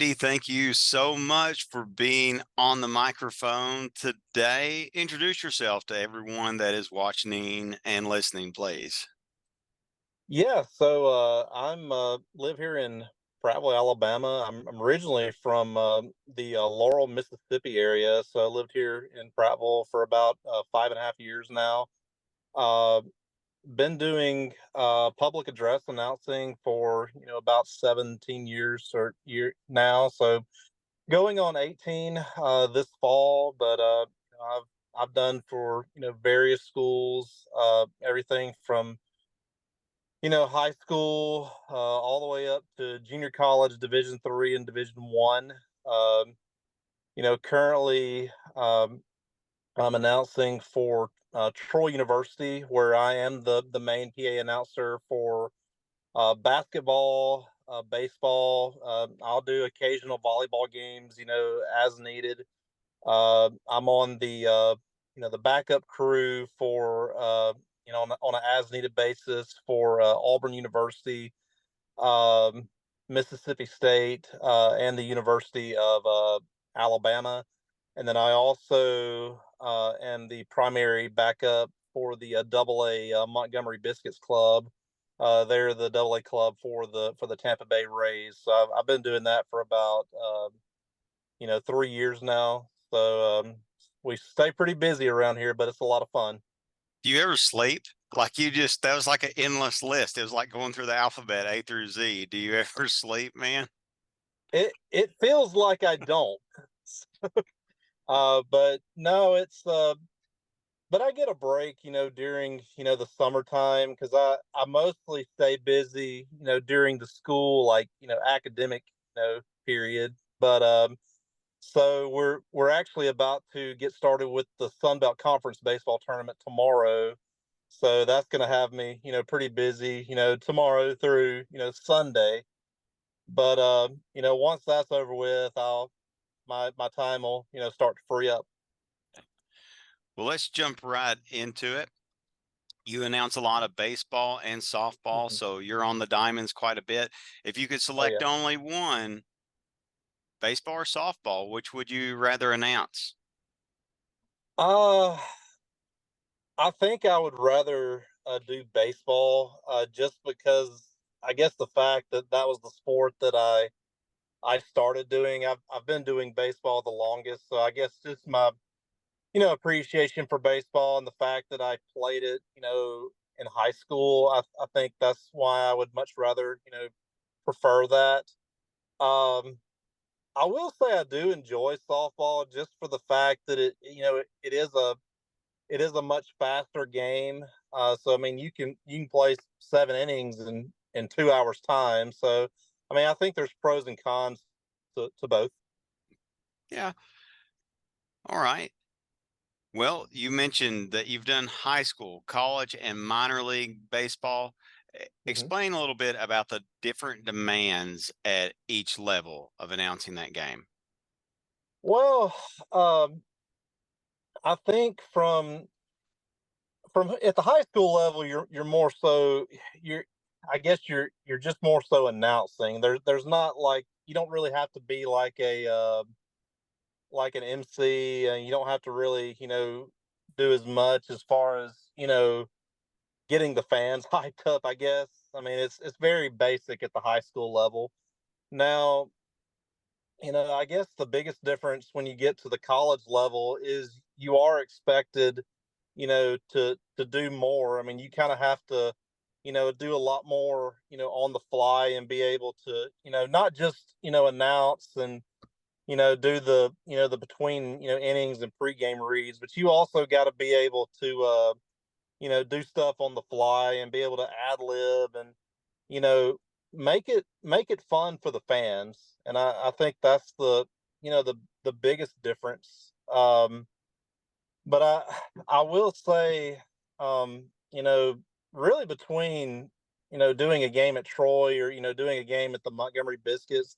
Andy, thank you so much for being on the microphone today. Introduce yourself to everyone that is watching and listening, please. Yeah, so I'm live here in Prattville, Alabama. I'm originally from the Laurel, Mississippi area, so I lived here in Prattville for about 5.5 years now. Uh, been doing public address announcing for about 17 years or year now, so going on 18 this fall. But I've done for various schools, everything from high school, all the way up to junior college, Division 3 and Division 1. Um, currently, I'm announcing for Troy University, where I am the main PA announcer for basketball, baseball. I'll do occasional volleyball games, as needed. I'm on the backup crew for on an as needed basis for Auburn University, um, Mississippi State, and the University of Alabama. And then I also am the primary backup for the Double A Montgomery Biscuits Club. They're the Double A club for the Tampa Bay Rays. So I've been doing that for about 3 years now. So we stay pretty busy around here, but it's a lot of fun. Do you ever sleep? Like that was like an endless list. It was like going through the alphabet A through Z. Do you ever sleep, man? It feels like I don't, but no, it's but I get a break, during the summertime because I mostly stay busy, during the school like academic period. But so we're actually about to get started with the Sun Belt Conference baseball tournament tomorrow. So that's going to have me, pretty busy, tomorrow through, Sunday. But once that's over with, I'll my time will, start to free up. Well, let's jump right into it. You announce a lot of baseball and softball, Mhm. so you're on the diamonds quite a bit. If you could Oh select yeah. only one, baseball or softball, which would you rather announce? Uh, I think I would rather do baseball, just because I guess the fact that that was the sport that I started doing. I've been doing baseball the longest, so I guess just my appreciation for baseball and the fact that I played it, in high school. I think that's why I would much rather prefer that. Um, I will say I do enjoy softball just for the fact that it is a much faster game. So I mean, you can play 7 innings in 2 hours time. So I mean, I think there's pros and cons to both. Yeah. All right. Well, you mentioned that you've done high school, college, and minor league baseball. hmm Explain a little bit about the different demands at each level of announcing that game. Well, um, I think from at the high school level, you're more so you're I guess you're just more so announcing. There's not like you don't really have to be like an MC, and you don't have to really do as much as far as getting the fans hyped up. I guess I mean it's very basic at the high school level. Now I guess the biggest difference when you get to the college level is you are expected to do more. I mean, you kind of have to, do a lot more, on the fly and be able to, not just, announce and, do the between, innings and pregame reads, but you also got to be able to, do stuff on the fly and be able to ad lib and, you know, make it fun for the fans. And I think that's the biggest difference. But I will say, really between doing a game at Troy or doing a game at the Montgomery Biscuits,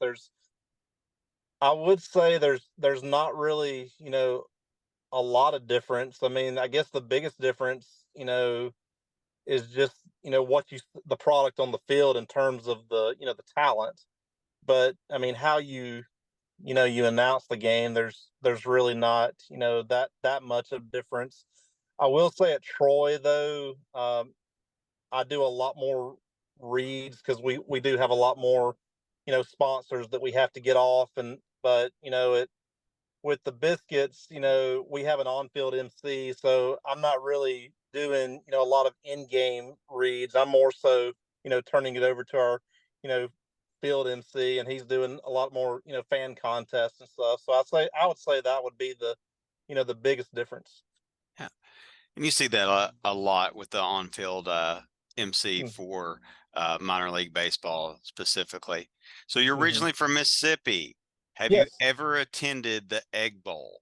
I would say there's not really a lot of difference. I mean, I guess the biggest difference is just the product on the field in terms of the the talent. But I mean, how you you announce the game, there's really not, that much of difference. I will say at Troy though, I do a lot more reads because we do have a lot more, sponsors that we have to get off, and but it with the biscuits, we have an on-field MC, so I'm not really doing, a lot of in-game reads. I'm more so, turning it over to our, you know, field MC, and he's doing a lot more, fan contests and stuff. So I would say that would be the biggest difference. Yeah. And you see that a lot with the on-field MC Mm. for minor league baseball specifically. So you're Mm-hmm. originally from Mississippi. Have you Yes. ever attended the Egg Bowl?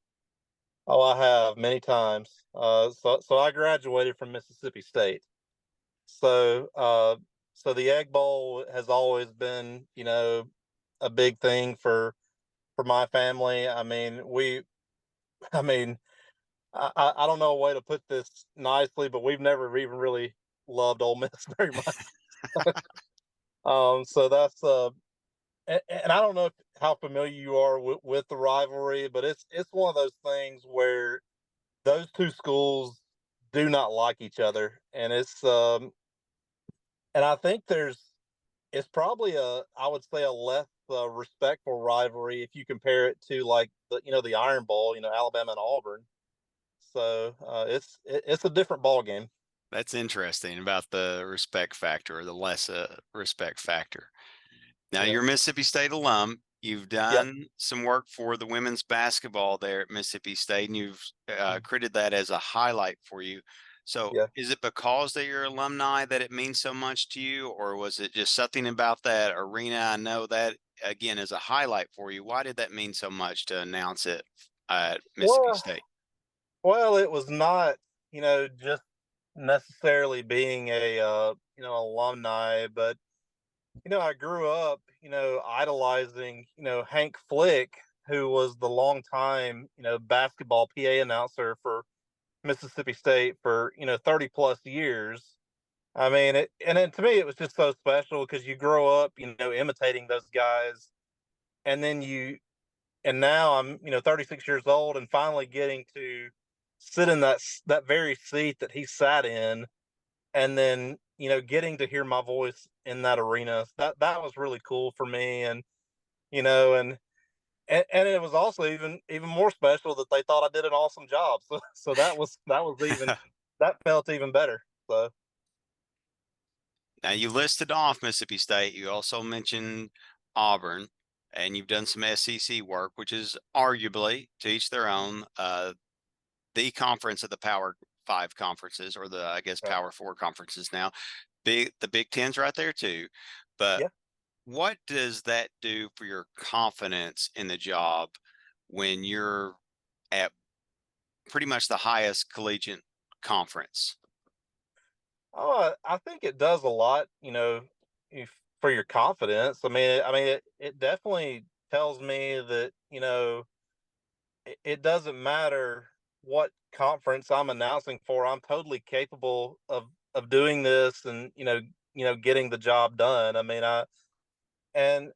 Oh, I have many times. So I graduated from Mississippi State. So the Egg Bowl has always been, a big thing for my family. I mean, I don't know a way to put this nicely, but we've never even really loved Ole Miss very much. So that's and I don't know how familiar you are with the rivalry, but it's one of those things where those two schools do not like each other, and I think it's probably I would say a less respectful rivalry if you compare it to like the Iron Bowl, Alabama and Auburn. So it's a different ball game. That's interesting about the respect factor or the less respect factor. Now, Yeah. you're a Mississippi State alum. You've Yep. done some work for the women's basketball there at Mississippi State, and you've created that as a highlight for you. So, Yeah. is it because that you're alumni that it means so much to you, or was it just something about that arena? I know that again is a highlight for you. Why did that mean so much to announce it at Mississippi Well, State? well, it was not, just necessarily being a alumni, but I grew up, idolizing, Hank Flick, who was the longtime, basketball PA announcer for Mississippi State for 30 plus years. I mean, and then to me, it was just so special because you grow up, imitating those guys, and then and now I'm, 36 years old, and finally getting to sit in that very seat that he sat in, and then getting to hear my voice in that arena. That was really cool for me, and you know, and it was also even more special that they thought I did an awesome job. So that felt even better. So Now, you listed off Mississippi State. You also mentioned Auburn, and you've done some SEC work, which is arguably, to each their own, the conference of the Power Five conferences, or the, I guess, right. Power Four conferences now. The Big Ten's right there too. But Yeah. what does that do for your confidence in the job when you're at pretty much the highest collegiate conference? Oh, I think it does a lot, for your confidence. It definitely tells me that, it doesn't matter what conference I'm announcing for. I'm totally capable of doing this, and, getting the job done. And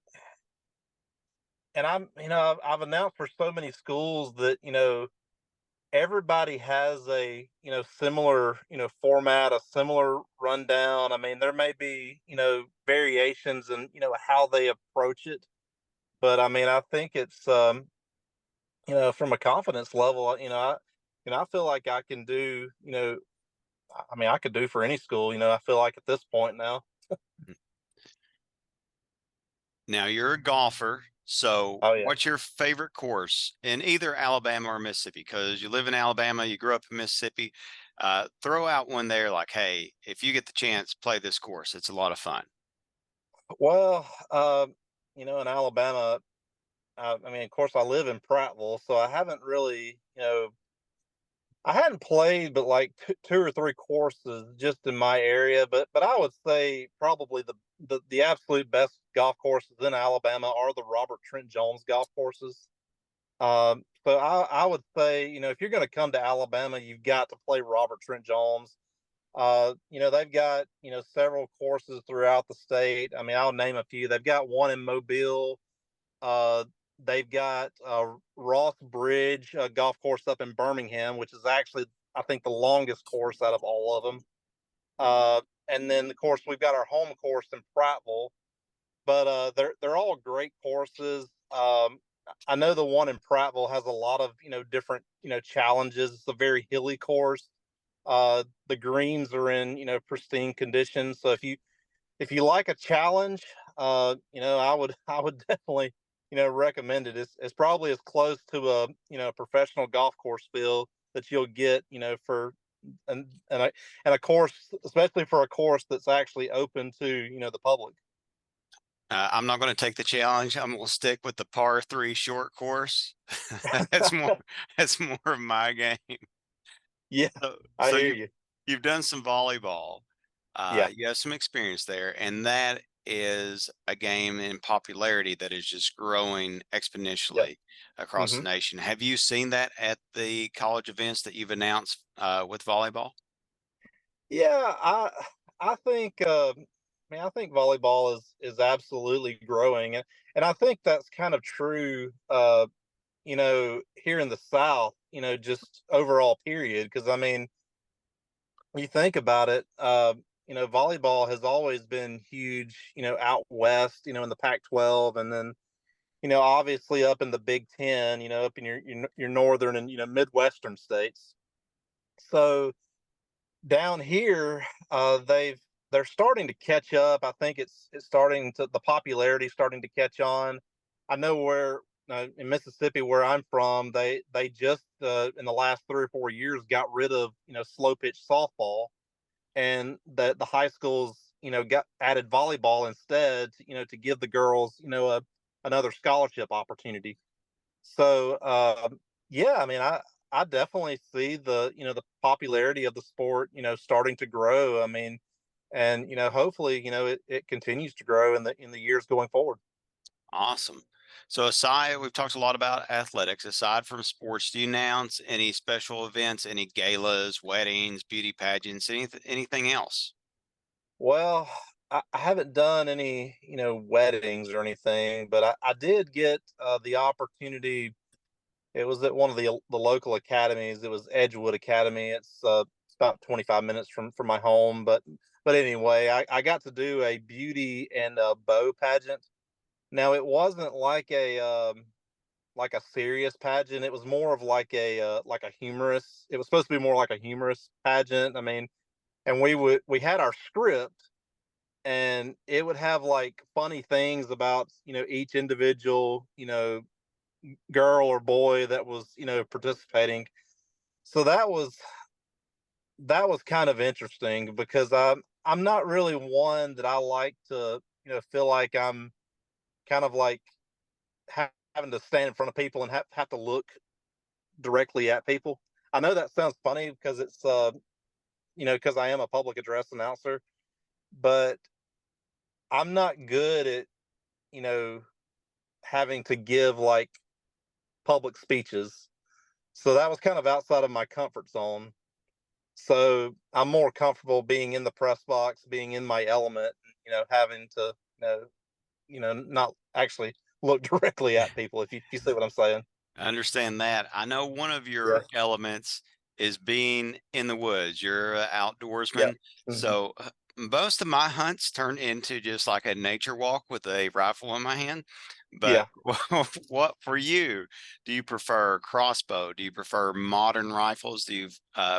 I've announced for so many schools that, everybody has a similar format, a similar rundown. I mean, there may be variations in how they approach it, but I think it's from a confidence level, I feel like I can do I could do for any school. I feel like at this point now. Now, you're a golfer. So, Oh yeah. what's your favorite course in either Alabama or Mississippi? Because you live in Alabama, you grew up in Mississippi. Throw out one there like, hey, if you get the chance, play this course. It's a lot of fun. Well, in Alabama, of course, I live in Prattville, so I haven't really, I hadn't played but like two or three courses just in my area, but I would say probably the absolute best golf courses in Alabama are the Robert Trent Jones golf courses. So I would say, if you're going to come to Alabama, you've got to play Robert Trent Jones. They've got several courses throughout the state. I mean, I'll name a few. They've got one in Mobile. they've got Ross Bridge golf course up in Birmingham, which is actually, I think, the longest course out of all of them. And then, of course, we've got our home course in Prattville, but they're all great courses. I know the one in Prattville has a lot of different challenges. It's a very hilly course. The greens are in pristine condition. So if you like a challenge, I would definitely recommend it. It's probably as close to a professional golf course feel that you'll get for and a course, especially for a course that's actually open to the public. I'm not going to take the challenge. I'm going to stick with the par three short course. That's more that's more of my game. Yeah, So, I so hear you you. you've done some volleyball. Yeah. You have some experience there, and that is a game in popularity that is just growing Yep. exponentially across Hmm. the nation. Have you seen that at the college events that you've announced with volleyball? Yeah, I think I think volleyball is absolutely growing, and I think that's kind of true. Here in the South, just overall period. Because I mean, you think about it, volleyball has always been huge. Out west, in the Pac-12, and then obviously up in the Big Ten. Up in your northern and Midwestern states. So down here, they're starting to catch up. I think it's starting to the popularity starting to catch on. I know where in Mississippi, where I'm from, they just in the last 3 or 4 years got rid of slow pitch softball, and the high schools got added volleyball instead, to give the girls another scholarship opportunity. So yeah, I mean, I definitely see the popularity of the sport starting to grow. I mean, and hopefully it continues to grow in the years going forward. Awesome. So aside, we've talked a lot about athletics. Aside from sports, do you announce any special events, any galas, weddings, beauty pageants, anything else? Well, I haven't done any weddings or anything, but I did get the opportunity. It was at one of the local academies. It was Edgewood Academy. It's about 25 minutes from my home, but anyway, I got to do a beauty and a bow pageant. Now it wasn't like a serious pageant. It was more of like a humorous. It was supposed to be more like a humorous pageant. I mean, and we had our script, and it would have like funny things about each individual girl or boy that was participating. So that was kind of interesting because I'm not really one that I like to feel like I'm kind of like having to stand in front of people and have to look directly at people. I know that sounds funny because it's because I am a public address announcer, but I'm not good at you know having to give like public speeches. So that was kind of outside of my comfort zone. So I'm more comfortable being in the press box, being in my element, having to, not actually look directly at people. If you see what I'm saying. I understand that. I know one of Yeah. your elements is being in the woods. You're an Yeah. outdoorsman. Hmm. So most of my hunts turn into just like a nature walk with a rifle in my hand. But Yeah. what for you? Do you prefer crossbow? Do you prefer modern rifles? Do you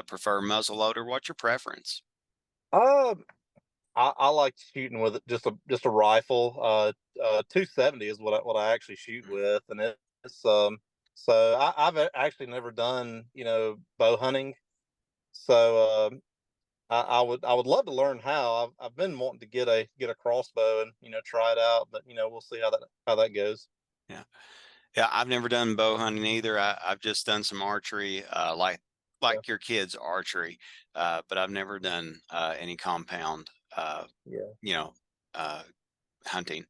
prefer muzzle loader? What's your preference? Um, I like shooting with just a rifle. 270 is what I actually shoot with, and it's so I've actually never done bow hunting. So I would love to learn how. I've been wanting to get a crossbow and try it out, but we'll see how that goes. Yeah. Yeah, I've never done bow hunting either. I've just done some archery, Yeah. like your kids' archery, but I've never done any compound, Yeah. you know, uh, hunting.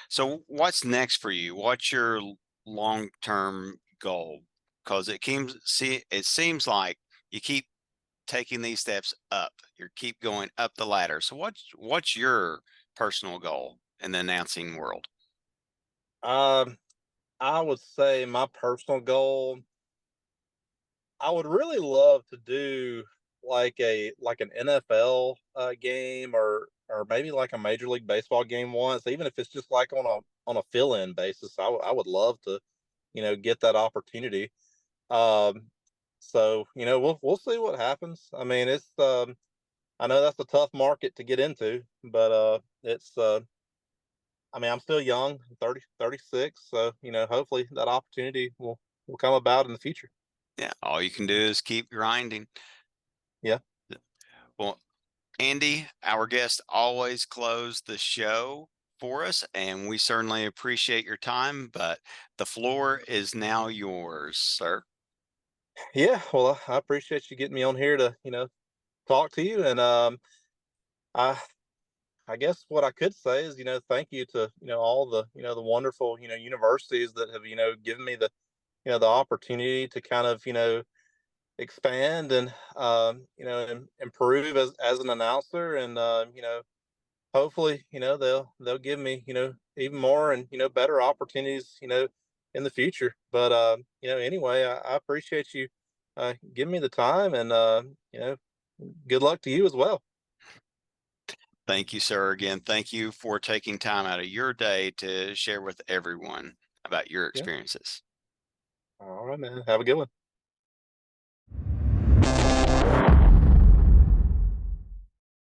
So, what's next for you? What's your long-term goal? Because it seems like you keep taking these steps up. You keep going up the ladder. So, what's your personal goal in the announcing world? Um, I would say my personal goal, I would really love to do like an NFL game or maybe like a Major League Baseball game once, even if it's just like on a fill-in basis. I would love to, get that opportunity. Um, so we'll see what happens. I mean, I know that's a tough market to get into, but it's I mean, I'm still young, 36, so hopefully that opportunity will come about in the future. Yeah, all you can do is keep grinding. Yeah. Well, Andy, our guest always closed the show for us, and we certainly appreciate your time, but the floor is now yours, sir. Yeah, well, I appreciate you getting me on here to, talk to you, and I I guess what I could say is, thank you to, all the, the wonderful, universities that have, given me the, the opportunity to kind of, expand and, improve as an announcer, and hopefully, they'll give me, even more and better opportunities, in the future. But anyway, I appreciate you giving me the time, and good luck to you as well. Thank you, sir. Again, thank you for taking time out of your day to share with everyone about your Yeah. experiences. All right, man. Have a good one.